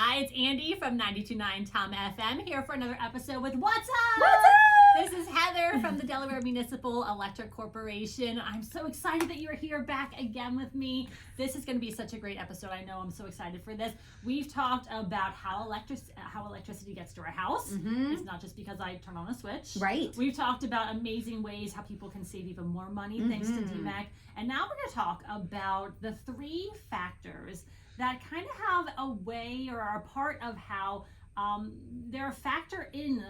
Hi, it's Andy from 92.9 Tom FM here for another episode with What's Up? What's up? This is Heather from the Delaware Municipal Electric Corporation. I'm so excited that you're here back again with me. This is going to be such a great episode. I know I'm so excited for this. We've talked about how electricity gets to our house. Mm-hmm. It's not just because I turn on a switch. Right. We've talked about amazing ways how people can save even more money thanks to DEMEC. And now we're going to talk about the three factors that kind of have a way or are a part of how they're a factor in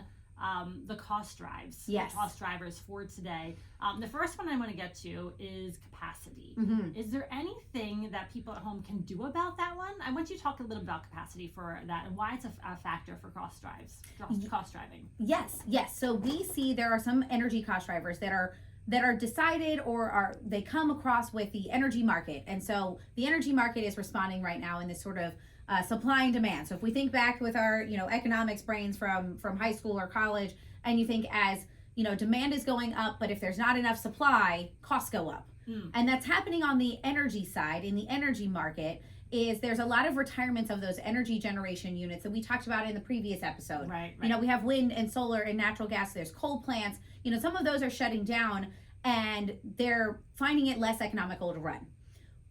the cost drives. Yes. The cost drivers for today. The first one I want to get to is capacity. Mm-hmm. Is there anything that people at home can do about that one? I want you to talk a little about capacity for that and why it's a factor for cost driving. Yes. So we see there are some energy cost drivers that are decided or they come across with the energy market. And so the energy market is responding right now in this sort of supply and demand. So if we think back with our, economics brains from high school or college, and you think as, demand is going up, but if there's not enough supply, costs go up. And that's happening on the energy side. In the energy market is there's a lot of retirements of those energy generation units that we talked about in the previous episode. Right. We have wind and solar and natural gas. There's coal plants. Some of those are shutting down and they're finding it less economical to run.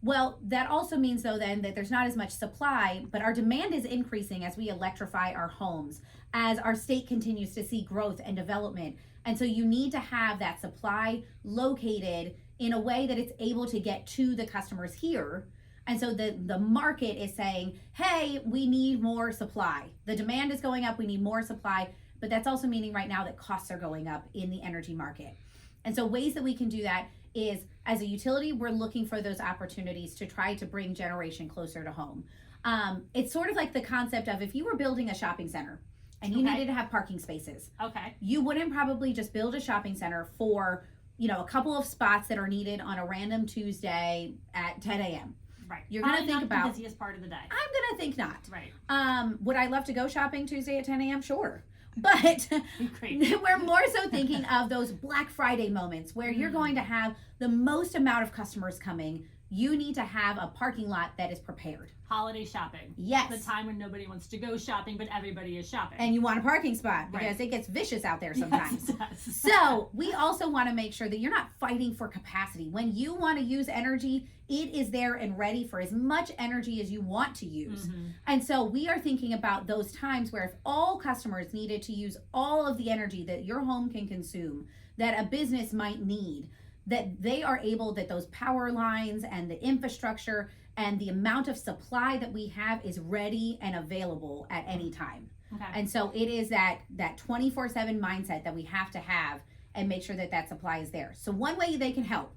Well, that also means though then that there's not as much supply, but our demand is increasing as we electrify our homes, as our state continues to see growth and development. And so you need to have that supply located in a way that it's able to get to the customers here. And so the market is saying, hey, we need more supply. The demand is going up, we need more supply, but that's also meaning right now that costs are going up in the energy market. And so ways that we can do that is, as a utility, we're looking for those opportunities to try to bring generation closer to home. It's sort of like the concept of if you were building a shopping center and you needed to have parking spaces. Okay. You wouldn't probably just build a shopping center for, a couple of spots that are needed on a random Tuesday at 10 a.m. Right. You're going to think about the busiest part of the day. I'm going to think not. Right. Would I love to go shopping Tuesday at 10 a.m.? Sure. But Great. We're more so thinking of those Black Friday moments where you're going to have the most amount of customers coming. You need to have a parking lot that is prepared. Holiday shopping. Yes. The time when nobody wants to go shopping, but everybody is shopping. And you want a parking spot because it gets vicious out there sometimes. Yes. So we also want to make sure that you're not fighting for capacity. When you want to use energy, it is there and ready for as much energy as you want to use. Mm-hmm. And so we are thinking about those times where if all customers needed to use all of the energy that your home can consume, that a business might need, that they are able, that those power lines and the infrastructure and the amount of supply that we have is ready and available at any time. Okay. And so it is that 24/7 mindset that we have to have and make sure that that supply is there. So one way they can help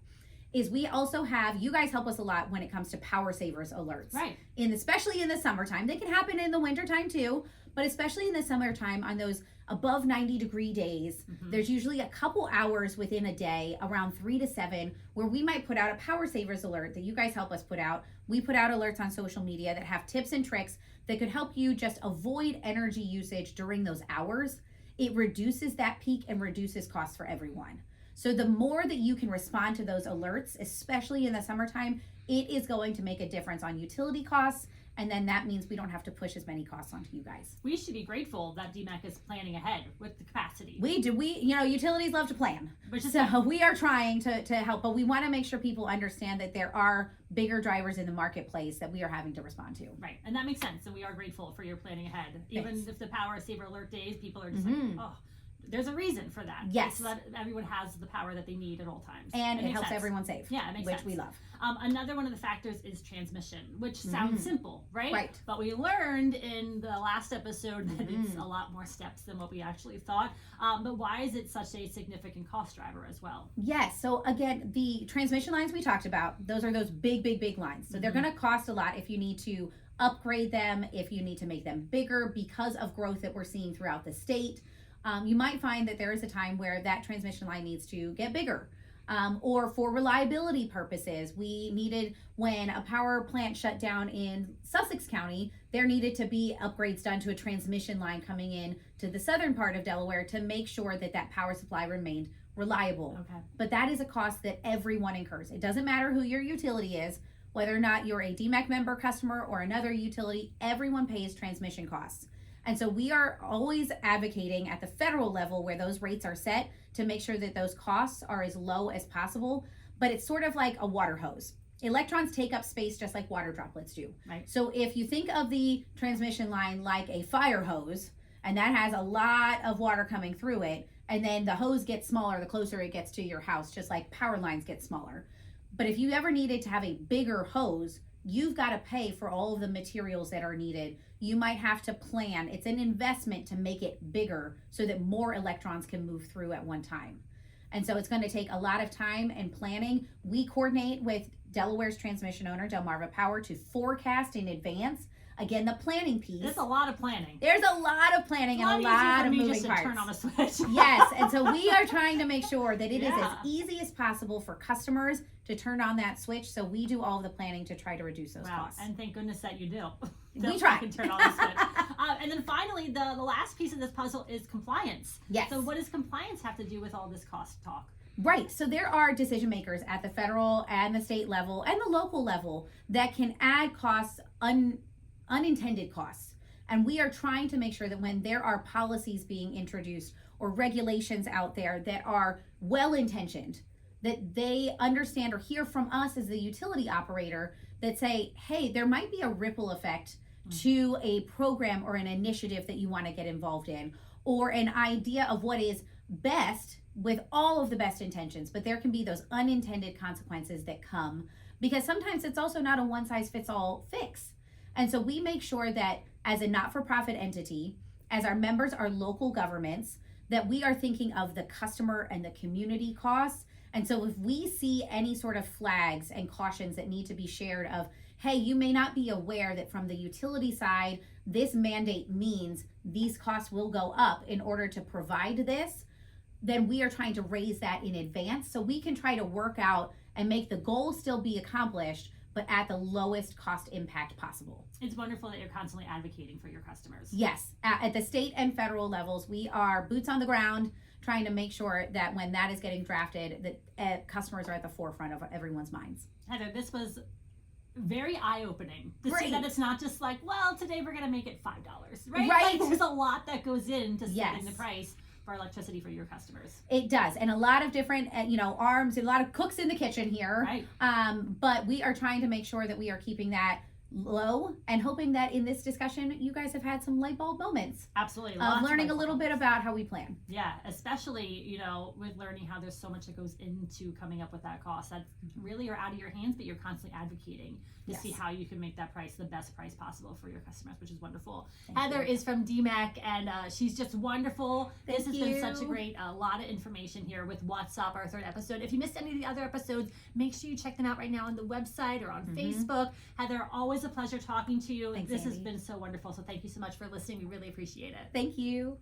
is we also have, you guys help us a lot when it comes to power savers alerts. Right. Especially in the summertime. They can happen in the wintertime too, but especially in the summertime on those above 90-degree days, there's usually a couple hours within a day, around 3 to 7, where we might put out a power savers alert that you guys help us put out. We put out alerts on social media that have tips and tricks that could help you just avoid energy usage during those hours. It reduces that peak and reduces costs for everyone. So the more that you can respond to those alerts, especially in the summertime, it is going to make a difference on utility costs. And then that means we don't have to push as many costs onto you guys. We should be grateful that DEMEC is planning ahead with the capacity. We do. Utilities love to plan. So we are trying to help, but we want to make sure people understand that there are bigger drivers in the marketplace that we are having to respond to. Right. And that makes sense. And we are grateful for your planning ahead. Even Thanks. if the power saver alert days, people are just like, oh, there's a reason for that. Yes. So that everyone has the power that they need at all times. And it helps everyone save. Yeah, it makes sense. Which we love. Another one of the factors is transmission, which sounds simple, right? Right. But we learned in the last episode that it's a lot more steps than what we actually thought. But why is it such a significant cost driver as well? Yes. So again, the transmission lines we talked about, those are those big lines. So they're going to cost a lot if you need to upgrade them, if you need to make them bigger because of growth that we're seeing throughout the state. You might find that there is a time where that transmission line needs to get bigger. Or for reliability purposes, we needed, when a power plant shut down in Sussex County, there needed to be upgrades done to a transmission line coming in to the southern part of Delaware to make sure that that power supply remained reliable. Okay. But that is a cost that everyone incurs. It doesn't matter who your utility is. whether or not you're a DEMEC member customer or another utility, everyone pays transmission costs. And so we are always advocating at the federal level where those rates are set to make sure that those costs are as low as possible. But it's sort of like a water hose. Electrons take up space just like water droplets do. Right. So if you think of the transmission line like a fire hose, and that has a lot of water coming through it, and then the hose gets smaller the closer it gets to your house, just like power lines get smaller. But if you ever needed to have a bigger hose, you've got to pay for all of the materials that are needed. You might have to plan. It's an investment to make it bigger so that more electrons can move through at one time. And so it's going to take a lot of time and planning. We coordinate with Delaware's transmission owner, Delmarva Power, to forecast in advance. Again, the planning piece. It's a lot of planning. There's a lot of planning and a lot of moving parts. Turn on a switch. Yes, and so we are trying to make sure that it is Yeah. as easy as possible for customers to turn on that switch. So we do all of the planning to try to reduce those Wow, costs. and thank goodness that you do. We try. Can turn on the switch. And then finally, the last piece of this puzzle is compliance. Yes. So what does compliance have to do with all this cost talk? Right. So there are decision makers at the federal and the state level and the local level that can add costs, unintended costs. And we are trying to make sure that when there are policies being introduced or regulations out there that are well intentioned, that they understand or hear from us as the utility operator that say, hey, there might be a ripple effect to a program or an initiative that you want to get involved in, or an idea of what is best with all of the best intentions, but there can be those unintended consequences that come because sometimes it's also not a one size fits all fix. And so we make sure that as a not-for-profit entity, as our members are local governments, that we are thinking of the customer and the community costs. And so if we see any sort of flags and cautions that need to be shared of, hey, you may not be aware that from the utility side, this mandate means these costs will go up in order to provide this, then we are trying to raise that in advance so we can try to work out and make the goal still be accomplished, but at the lowest cost impact possible. It's wonderful that you're constantly advocating for your customers. Yes, at the state and federal levels, we are boots on the ground trying to make sure that when that is getting drafted, that customers are at the forefront of everyone's minds. Heather, this was very eye-opening to see Great. that it's not just like, well, today we're going to make it $5, right? Right. Like, there's a lot that goes into setting Yes. the price for electricity for your customers. It does, and a lot of different, arms, a lot of cooks in the kitchen here. Right. But we are trying to make sure that we are keeping that low and hoping that in this discussion, you guys have had some light bulb moments Absolutely. of learning a little bit about how we plan. Yeah, especially, with learning how there's so much that goes into coming up with that cost that really are out of your hands, but you're constantly advocating to Yes. see how you can make that price the best price possible for your customers, which is wonderful. Thank Heather you. is from DEMEC, and she's just wonderful. This has Thank been such a you. great, lot of information here with What's Up, our third episode. If you missed any of the other episodes, make sure you check them out right now on the website or on Facebook. Heather, always a pleasure talking to you. Thanks, This has Andy. been so wonderful, so thank you so much for listening. We really appreciate it. Thank you.